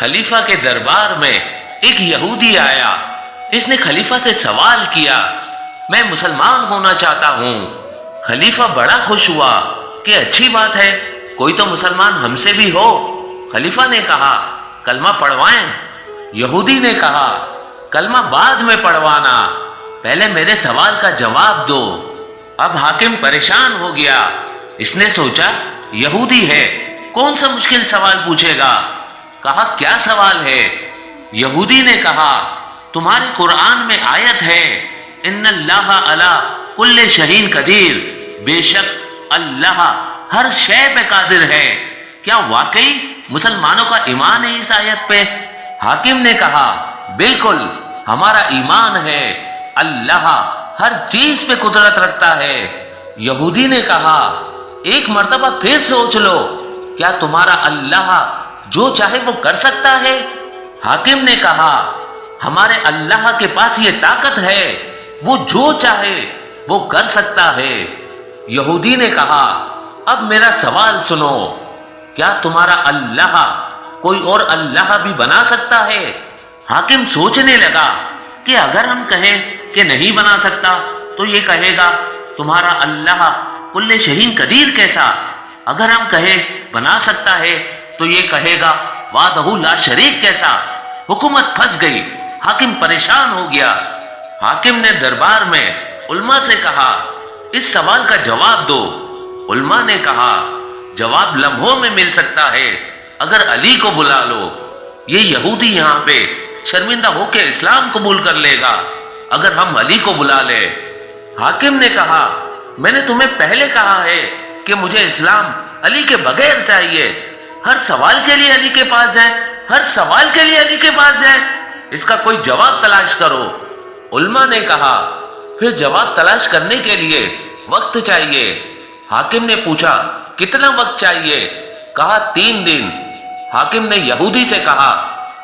خلیفہ کے دربار میں ایک یہودی آیا۔ اس نے خلیفہ سے سوال کیا، میں مسلمان ہونا چاہتا ہوں۔ خلیفہ بڑا خوش ہوا کہ اچھی بات ہے، کوئی تو مسلمان ہم سے بھی ہو۔ خلیفہ نے کہا کلمہ پڑھوائیں؟ یہودی نے کہا کلمہ بعد میں پڑھوانا، پہلے میرے سوال کا جواب دو۔ اب حاکم پریشان ہو گیا۔ اس نے سوچا یہودی ہے، کون سا مشکل سوال پوچھے گا۔ کہا کیا سوال ہے؟ یہودی نے کہا تمہارے قرآن میں آیت ہے ان اللہ علی کل شیء قدیر، بے شک اللہ ہر شے پہ قادر ہے، کیا واقعی مسلمانوں کا ایمان ہے اس آیت پہ؟ حاکم نے کہا بالکل ہمارا ایمان ہے، اللہ ہر چیز پہ قدرت رکھتا ہے۔ یہودی نے کہا ایک مرتبہ پھر سوچ لو، کیا تمہارا اللہ جو چاہے وہ کر سکتا ہے؟ حاکم نے کہا ہمارے اللہ کے پاس یہ طاقت ہے، وہ جو چاہے وہ کر سکتا ہے۔ یہودی نے کہا اب میرا سوال سنو، کیا تمہارا اللہ کوئی اور اللہ بھی بنا سکتا ہے؟ حاکم سوچنے لگا کہ اگر ہم کہیں کہ نہیں بنا سکتا تو یہ کہے گا تمہارا اللہ کل شیء قدیر کیسا؟ اگر ہم کہیں بنا سکتا ہے تو یہ کہے گا وحدہ لا شریک کیسا؟ حکومت پھنس گئی، حاکم پریشان ہو گیا۔ حاکم نے دربار میں علماء سے کہا اس سوال کا جواب دو۔ علماء نے کہا جواب لمحوں میں مل سکتا ہے، اگر علی کو بلا لو، یہ یہودی یہاں پہ شرمندہ ہو کے اسلام قبول کر لے گا اگر ہم علی کو بلا لے۔ حاکم نے کہا میں نے تمہیں پہلے کہا ہے کہ مجھے اسلام علی کے بغیر چاہیے، ہر سوال کے لیے علی کے پاس جائیں، ہر سوال کے لیے علی کے پاس جائیں، اس کا کوئی جواب تلاش کرو۔ علماء نے کہا پھر جواب تلاش کرنے کے لیے وقت چاہیے۔ حاکم نے پوچھا کتنا وقت چاہیے؟ کہا 3 دن۔ حاکم نے یہودی سے کہا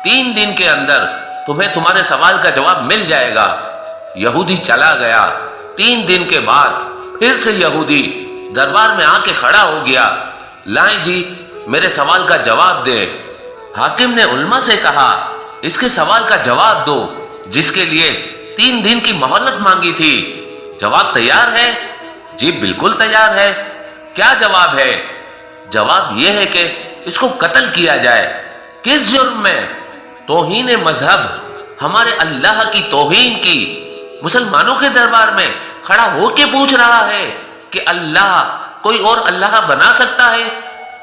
3 دن کے اندر تمہیں تمہارے سوال کا جواب مل جائے گا۔ یہودی چلا گیا۔ 3 دن کے بعد پھر سے یہودی دربار میں آ کے کھڑا ہو گیا، لائیں جی میرے سوال کا جواب دیں۔ حاکم نے علماء سے کہا اس کے سوال کا جواب دو جس کے لیے 3 دن کی مہلت مانگی تھی۔ جواب تیار ہے؟ جی بالکل تیار ہے۔ کیا جواب ہے؟ جواب یہ ہے کہ اس کو قتل کیا جائے۔ کس جرم میں؟ توہین مذہب، ہمارے اللہ کی توہین کی۔ مسلمانوں کے دربار میں کھڑا ہو کے پوچھ رہا ہے کہ اللہ کوئی اور اللہ بنا سکتا ہے؟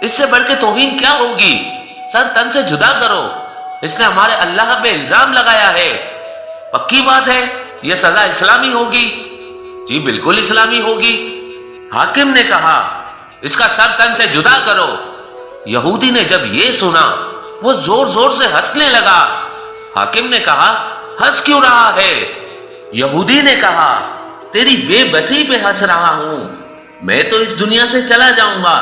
اس سے بڑھ کے توہین کیا ہوگی؟ سر تن سے جدا کرو، اس نے ہمارے اللہ پہ الزام لگایا ہے۔ پکی بات ہے یہ سزا اسلامی ہوگی؟ جی بالکل اسلامی ہوگی۔ حاکم نے کہا اس کا سر تن سے جدا کرو۔ یہودی نے جب یہ سنا وہ زور زور سے ہنسنے لگا۔ حاکم نے کہا ہنس کیوں رہا ہے؟ یہودی نے کہا تیری بے بسی پہ ہنس رہا ہوں، میں تو اس دنیا سے چلا جاؤں گا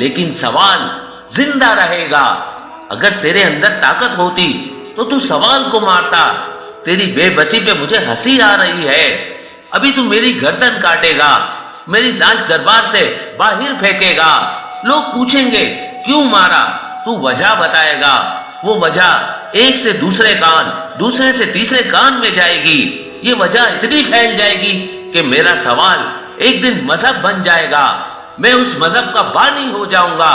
لیکن سوال زندہ رہے گا۔ اگر تیرے اندر طاقت ہوتی تو سوال کو مارتا۔ تیری بے بسی پہ مجھے ہنسی آ رہی ہے۔ ابھی تو میری گردن کاٹے گا، میری لاش دربار سے باہر پھینکے گا، لوگ پوچھیں گے کیوں مارا، تو وجہ بتائے گا، وہ وجہ ایک سے دوسرے کان، دوسرے سے تیسرے کان میں جائے گی، یہ وجہ اتنی پھیل جائے گی کہ میرا سوال ایک دن مذہب بن جائے گا، میں اس مذہب کا بانی ہو جاؤں گا۔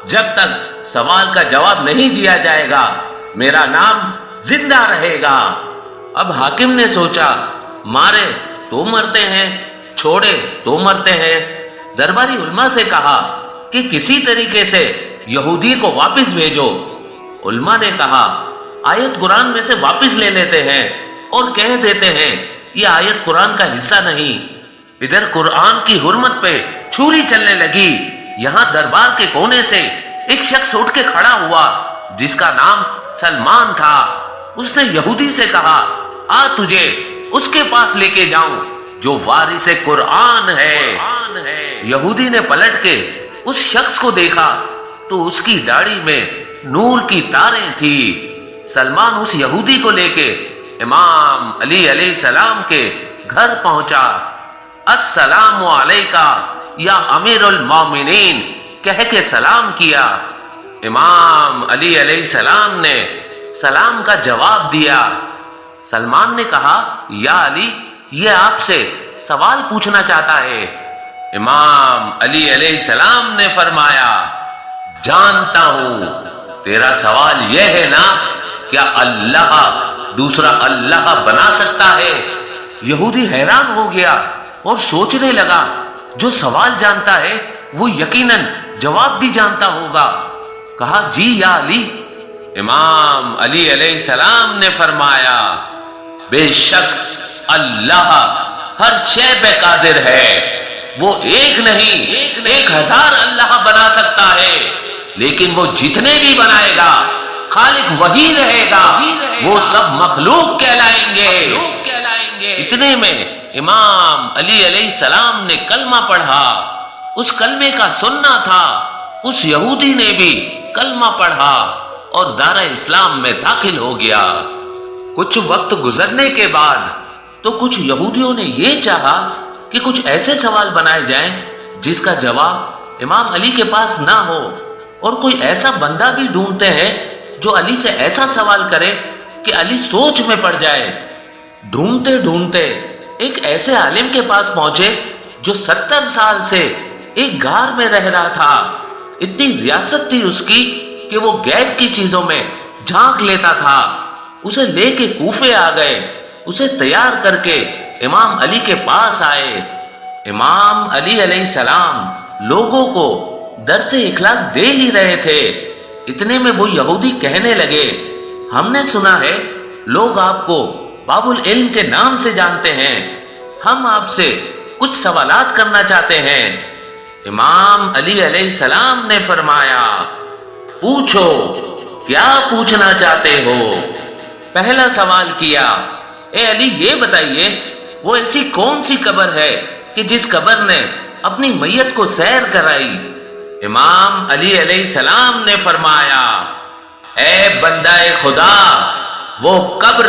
جب تک سوال کا جواب نہیں دیا جائے گا میرا نام زندہ رہے گا۔ اب حاکم نے سوچا مارے تو مرتے ہیں، چھوڑے تو مرتے ہیں۔ درباری علماء سے کہا کہ کسی طریقے سے یہودی کو واپس بھیجو۔ علماء نے کہا آیت قرآن میں سے واپس لے لیتے ہیں اور کہہ دیتے ہیں یہ آیت قرآن کا حصہ نہیں۔ ادھر قرآن کی حرمت پہ چھری چلنے لگی۔ یہاں دربار کے کونے سے ایک شخص اٹھ کے کھڑا ہوا جس کا نام سلمان تھا۔ اس نے یہودی سے کہا آ تجھے اس کے پاس لے کے جاؤں جو وارث قرآن ہے۔ یہودی نے پلٹ کے اس شخص کو دیکھا تو اس کی داڑھی میں نور کی تاریں تھی۔ سلمان اس یہودی کو لے کے امام علی علیہ السلام کے گھر پہنچا۔ السلام علیکہ یا امیر المومنین کہہ کے سلام کیا۔ امام علی علیہ السلام نے سلام کا جواب دیا۔ سلمان نے کہا یا علی، یہ آپ سے سوال پوچھنا چاہتا ہے۔ امام علی علیہ السلام نے فرمایا جانتا ہوں، تیرا سوال یہ ہے نا، کیا اللہ دوسرا اللہ بنا سکتا ہے؟ یہودی حیران ہو گیا اور سوچنے لگا جو سوال جانتا ہے وہ یقیناً جواب بھی جانتا ہوگا۔ کہا جی یا علی۔ امام علی علیہ السلام نے فرمایا بے شک اللہ ہر شے پہ قادر ہے، وہ ایک نہیں 1000 اللہ بنا سکتا ہے، لیکن وہ جتنے بھی بنائے گا خالق وہی رہے گا، وہ سب مخلوق کہلائیں گے۔ اتنے میں امام علی علیہ السلام نے کلمہ پڑھا۔ اس کلمے کا سننا تھا، اس یہودی نے بھی کلمہ پڑھا اور دار اسلام میں داخل ہو گیا۔ کچھ وقت گزرنے کے بعد تو کچھ یہودیوں نے یہ چاہا کہ کچھ ایسے سوال بنائے جائیں جس کا جواب امام علی کے پاس نہ ہو، اور کوئی ایسا بندہ بھی ڈھونڈتے ہیں جو علی سے ایسا سوال کرے کہ علی سوچ میں پڑ جائے۔ ڈھونڈتے ڈھونڈتے ایک ایسے عالم کے پاس پہنچے جو 70 سال سے ایک غار میں رہ رہا تھا۔ اتنی ریاست تھی اس کی کہ وہ غیب کی چیزوں میں جھانک لیتا تھا۔ اسے لے کے کوفے آ گئے، اسے تیار کر کے امام علی کے پاس آئے۔ امام علی علیہ السلام لوگوں کو درس اخلاق دے ہی رہے تھے، اتنے میں وہ یہودی کہنے لگے ہم نے سنا ہے لوگ آپ کو باب العلم کے نام سے جانتے ہیں، ہم آپ سے کچھ سوالات کرنا چاہتے ہیں۔ امام علی علیہ السلام نے فرمایا پوچھو، کیا پوچھنا چاہتے ہو؟ پہلا سوال کیا اے علی یہ بتائیے وہ ایسی کون سی قبر ہے کہ جس قبر نے اپنی میت کو سیر کرائی؟ امام علی علیہ السلام نے فرمایا اے بندہ خدا، وہ قبر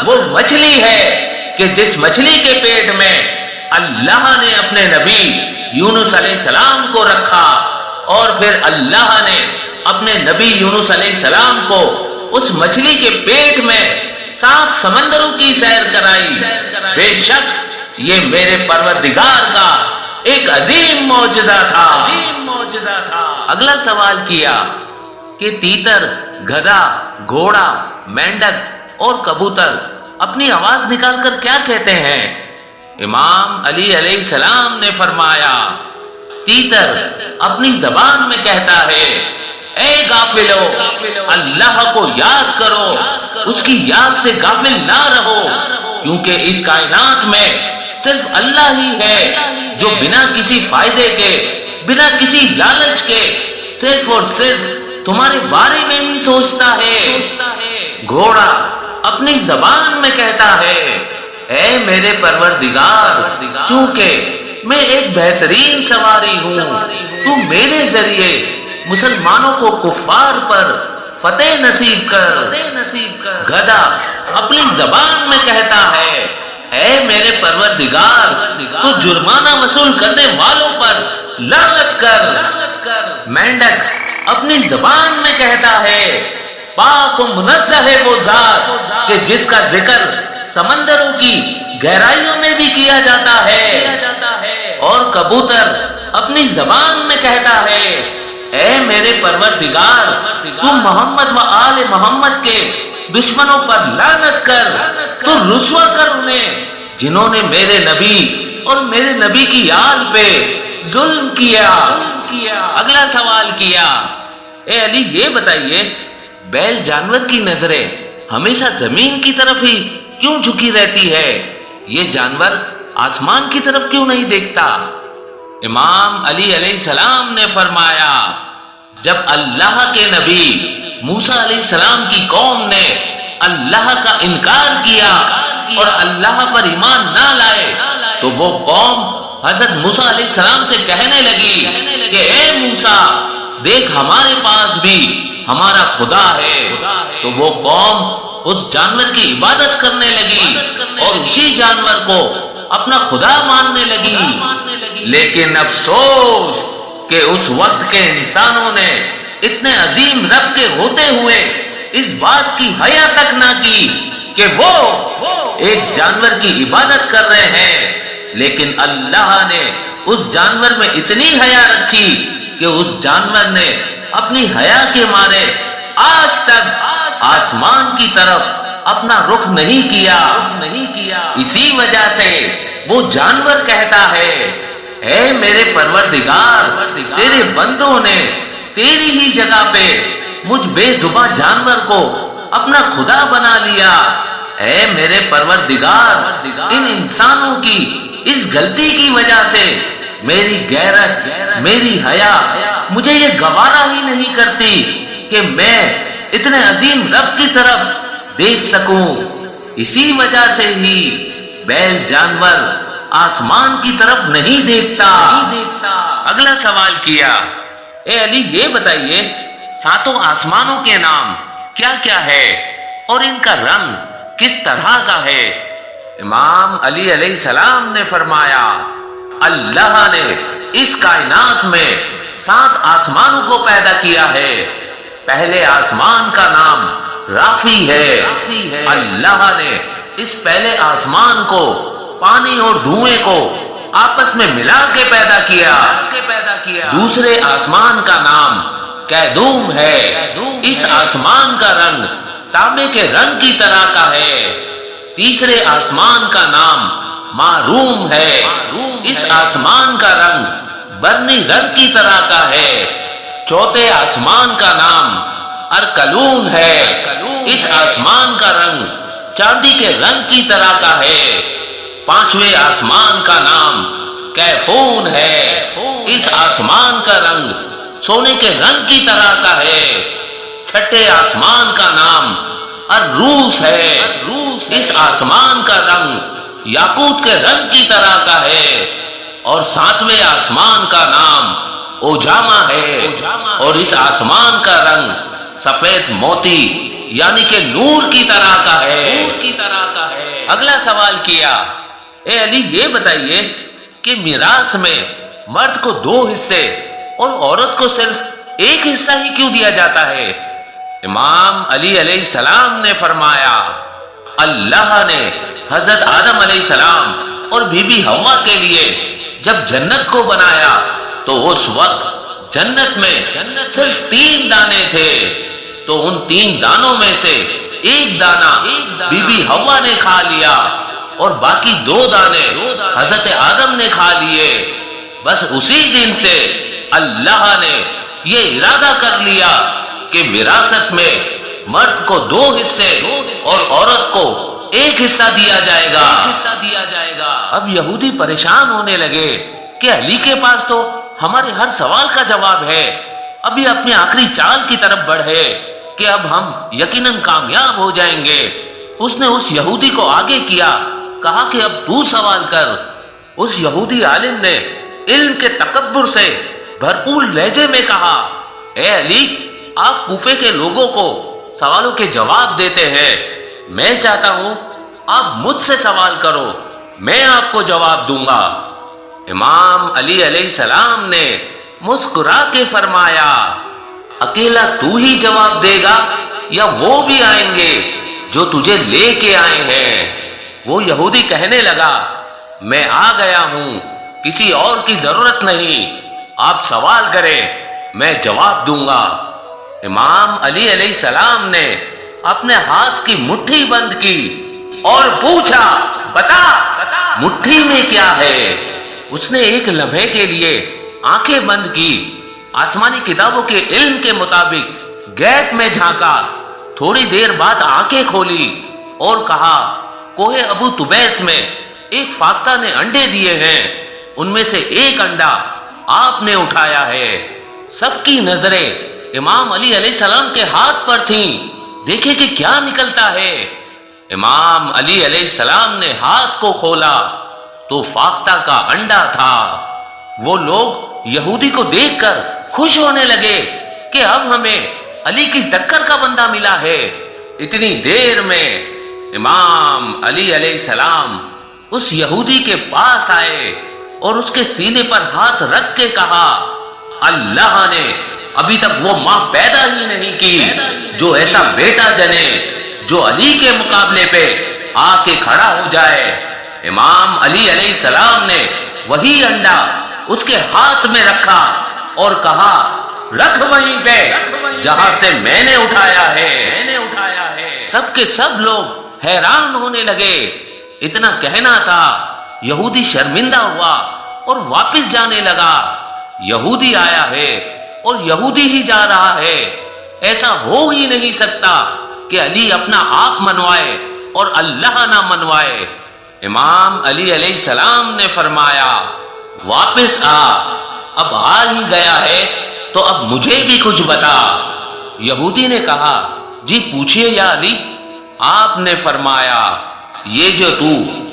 وہ مچھلی ہے کہ جس مچھلی کے پیٹ میں اللہ نے اپنے نبی یونس علیہ السلام کو رکھا، اور پھر اللہ نے اپنے نبی یونس علیہ السلام کو اس مچھلی کے پیٹ میں 7 سمندروں کی سیر کرائی۔ بے شک یہ میرے پروردگار کا ایک عظیم معجزہ تھا۔ اگلا سوال کیا کہ تیتر، گدھا، گھوڑا، مینڈک اور کبوتر اپنی آواز نکال کر کیا کہتے ہیں؟ امام علی علیہ السلام نے فرمایا تیتر اپنی زبان میں کہتا ہے اے غافلو، اللہ کو یاد کرو، اس کی یاد سے غافل نہ رہو، کیونکہ اس کائنات میں صرف اللہ ہی ہے جو بنا کسی فائدے کے، بنا کسی لالچ کے، صرف اور صرف تمہارے بارے میں ہی سوچتا ہے۔ گھوڑا اپنی زبان میں کہتا ہے اے میرے پروردگار، چونکہ میں ایک بہترین سواری ہوں، تو میرے ذریعے مسلمانوں کو کفار پر فتح نصیب کر۔ گدھا اپنی زبان میں کہتا ہے اے میرے پروردگار، تو جرمانہ وصول کرنے والوں پر لعنت کر۔ مینڈک اپنی زبان میں کہتا ہے پاک و منزہ ہے وہ ذات کہ جس کا ذکر سمندروں کی گہرائیوں میں بھی کیا جاتا ہے۔ اور کبوتر اپنی زبان میں کہتا ہے اے میرے پروردگار، تو محمد و آل محمد کے دشمنوں پر لعنت کر، تو رسوا کر انہیں جنہوں نے میرے نبی اور میرے نبی کی آل پہ ظلم کیا۔ اگلا سوال کیا اے علی یہ بتائیے بیل جانور کی نظریں ہمیشہ زمین کی طرف ہی کیوں جھکی رہتی ہے؟ یہ جانور آسمان کی طرف کیوں نہیں دیکھتا؟ امام علی علیہ السلام نے فرمایا جب اللہ کے نبی موسیٰ علیہ السلام کی قوم نے اللہ کا انکار کیا اور اللہ پر ایمان نہ لائے تو وہ قوم حضرت موسیٰ علیہ السلام سے کہنے لگی کہ اے موسیٰ دیکھ ہمارے پاس بھی ہمارا خدا ہے۔ تو وہ قوم اس جانور کی عبادت کرنے لگی اور اسی جانور کو اپنا خدا ماننے لگی۔ لیکن افسوس کہ اس وقت کے انسانوں نے اتنے عظیم رب کے ہوتے ہوئے اس بات کی حیا تک نہ کی کہ وہ ایک جانور کی عبادت کر رہے ہیں، لیکن اللہ نے اس جانور میں اتنی حیا رکھی کہ اس جانور نے اپنی حیا کے مارے آج تک آسمان کی طرف اپنا رخ نہیں کیا۔ اسی وجہ سے وہ جانور کہتا ہے، اے میرے پروردگار، تیرے بندوں نے تیری ہی جگہ پہ مجھ بے زبان جانور کو اپنا خدا بنا لیا۔ اے میرے پروردگار، ان انسانوں کی اس غلطی کی وجہ سے میری غیرت، میری حیا مجھے یہ گوارا ہی نہیں کرتی کہ میں اتنے عظیم رب کی طرف دیکھ سکوں۔ اسی وجہ سے ہی بیل جانور آسمان کی طرف نہیں دیکھتا۔ اگلا سوال کیا، اے علی یہ بتائیے ساتوں آسمانوں کے نام کیا کیا ہے اور ان کا رنگ کس طرح کا ہے؟ امام علی علیہ السلام نے فرمایا، اللہ نے اس کائنات میں 7 آسمانوں کو پیدا کیا ہے۔ پہلے آسمان کا نام رافی ہے۔ اللہ نے اس پہلے آسمان کو پانی اور دھوئیں کو آپس میں ملا کے پیدا کیا۔ دوسرے آسمان کا نام کیدوم ہے۔ اس آسمان کا رنگ تانبے کے رنگ کی طرح کا ہے۔ تیسرے آسمان کا نام معروم ہے۔ اس آسمان کا رنگ برنی رنگ کی طرح کا ہے۔ چوتھے آسمان کا نام ارکلون ہے۔ اس آسمان کا رنگ چاندی کے رنگ کی طرح کا ہے۔ پانچویں آسمان کا نام کیفون ہے۔ اس آسمان کا رنگ سونے کے رنگ کی طرح کا ہے۔ چھٹے آسمان کا نام الروس ہے۔ اس آسمان کا رنگ یاقوت کے رنگ کی طرح کا ہے۔ اور ساتویں آسمان کا نام اوجاما ہے، اور اس آسمان کا رنگ سفید موتی یعنی کہ نور کی طرح کا ہے۔ اگلا سوال کیا، اے علی یہ بتائیے کہ میراث میں مرد کو 2 حصے اور عورت کو صرف 1 حصہ ہی کیوں دیا جاتا ہے؟ امام علی علیہ السلام نے فرمایا، اللہ نے حضرت آدم علیہ السلام اور بی بی حوا کے لیے جب جنت کو بنایا تو اس وقت جنت میں صرف 3 دانے تھے، تو ان 3 دانوں میں سے 1 دانہ بی بی حوا نے کھا لیا اور باقی 2 دانے حضرت آدم نے کھا لیے۔ بس اسی دن سے اللہ نے یہ ارادہ کر لیا کہ وراثت میں مرد کو 2 حصے اور عورت کو 1 حصہ دیا جائے گا۔ اب یہودی پریشان ہونے لگے کہ علی کے پاس تو ہمارے ہر سوال کا جواب ہے، اب یہ اپنی آخری چال کی طرف بڑھے کہ اب ہم یقیناً کامیاب ہو جائیں گے۔ اس نے اس یہودی کو آگے کیا، کہا کہ اب تو سوال کر۔ اس یہودی عالم نے علم کے تکبر سے بھرپور لہجے میں کہا، اے علی، آپ کوفے کے لوگوں کو سوالوں کے جواب دیتے ہیں، میں چاہتا ہوں آپ مجھ سے سوال کرو، میں آپ کو جواب دوں گا۔ امام علی علیہ السلام نے مسکرا کے فرمایا، اکیلا تو ہی جواب دے گا یا وہ بھی آئیں گے جو تجھے لے کے آئے ہیں؟ وہ یہودی کہنے لگا، میں آ گیا ہوں، کسی اور کی ضرورت نہیں، آپ سوال کریں، میں جواب دوں گا۔ امام علی علیہ السلام نے اپنے ہاتھ کی مٹھی بند کی اور پوچھا، بتا مٹھی میں کیا ہے؟ اس نے ایک لمحے کے لیے آنکھیں بند کی، آسمانی کتابوں کے علم کے مطابق غیب میں جھانکا، تھوڑی دیر بعد آنکھیں کھولی اور کہا، کوہ ابو طبیس میں ایک فاختہ نے انڈے دیے ہیں، ان میں سے ایک انڈا آپ نے اٹھایا ہے۔ سب کی نظریں امام علی علیہ السلام کے ہاتھ پر تھیں، دیکھے کہ کیا نکلتا ہے۔ امام علی علیہ السلام نے ہاتھ کو کھولا تو فاختہ کا انڈا تھا۔ وہ لوگ یہودی کو دیکھ کر خوش ہونے لگے کہ اب ہمیں علی کی ٹکر کا بندہ ملا ہے۔ اتنی دیر میں امام علی علیہ السلام اس یہودی کے پاس آئے اور اس کے سینے پر ہاتھ رکھ کے کہا، اللہ نے ابھی تک وہ ماں پیدا ہی نہیں کی جو ایسا بیٹا جنے جو علی کے مقابلے پہ آ کے کھڑا ہو جائے۔ امام علی علیہ السلام نے وہی انڈا اس کے ہاتھ میں رکھا اور کہا رکھ وہیں پہ جہاں سے میں نے اٹھایا ہے۔ سب کے سب لوگ حیران ہونے لگے۔ اتنا کہنا تھا، یہودی شرمندہ ہوا اور واپس جانے لگا۔ یہودی آیا ہے اور یہودی ہی جا رہا ہے، ایسا ہو ہی نہیں سکتا کہ علی اپنا آپ منوائے اور اللہ نہ منوائے۔ امام علی علیہ السلام نے فرمایا واپس آ، اب آ ہی گیا ہے تو اب مجھے بھی کچھ بتا۔ یہودی نے کہا جی پوچھئے یا علی۔ آپ نے فرمایا یہ جو تو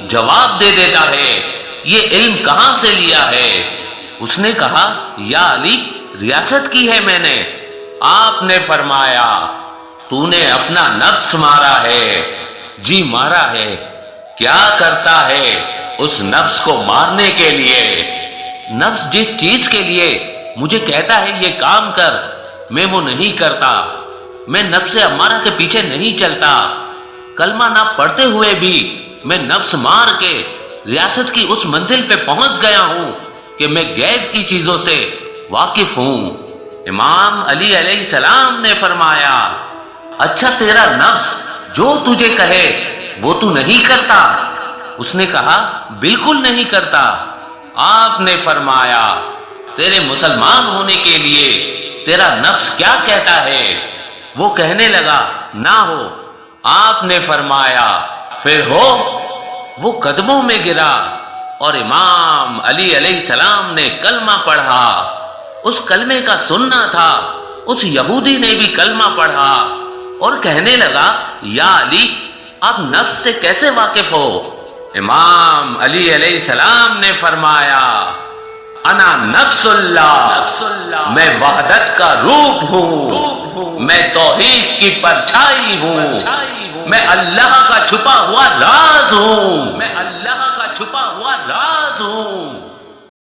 جواب دے دیتا ہے یہ علم کہاں سے لیا ہے؟ اس نے کہا یا علی ریاست کی ہے میں نے۔ آپ نے فرمایا تو نے اپنا نفس مارا ہے۔ جی مارا ہے۔ کیا کرتا ہے اس نفس کو مارنے کے لیے؟ نفس جس چیز کے لیے مجھے کہتا ہے یہ کام کر میں وہ نہیں کرتا۔ میں نفس امارہ کے پیچھے نہیں چلتا۔ کلمہ نہ پڑھتے ہوئے بھی میں نفس مار کے ریاست کی اس منزل پہ پہنچ گیا ہوں کہ میں غیب کی چیزوں سے واقف ہوں۔ امام علی علیہ السلام نے فرمایا اچھا تیرا نفس جو تجھے کہے وہ تو نہیں کرتا؟ اس نے کہا بالکل نہیں کرتا۔ آپ نے فرمایا تیرے مسلمان ہونے کے لیے تیرا نفس کیا کہتا ہے؟ وہ کہنے لگا نہ ہو۔ آپ نے فرمایا پھر ہو۔ وہ قدموں میں گرا اور امام علی علیہ السلام نے کلمہ پڑھا۔ اس کلمے کا سننا تھا، اس یہودی نے بھی کلمہ پڑھا اور کہنے لگا یا علی آپ نفس سے کیسے واقف ہو؟ امام علی علیہ السلام نے فرمایا انا نفس اللہ، میں وحدت کا روپ ہوں، میں توحید کی پرچھائی ہوں، میں اللہ کا چھپا ہوا راز ہوں،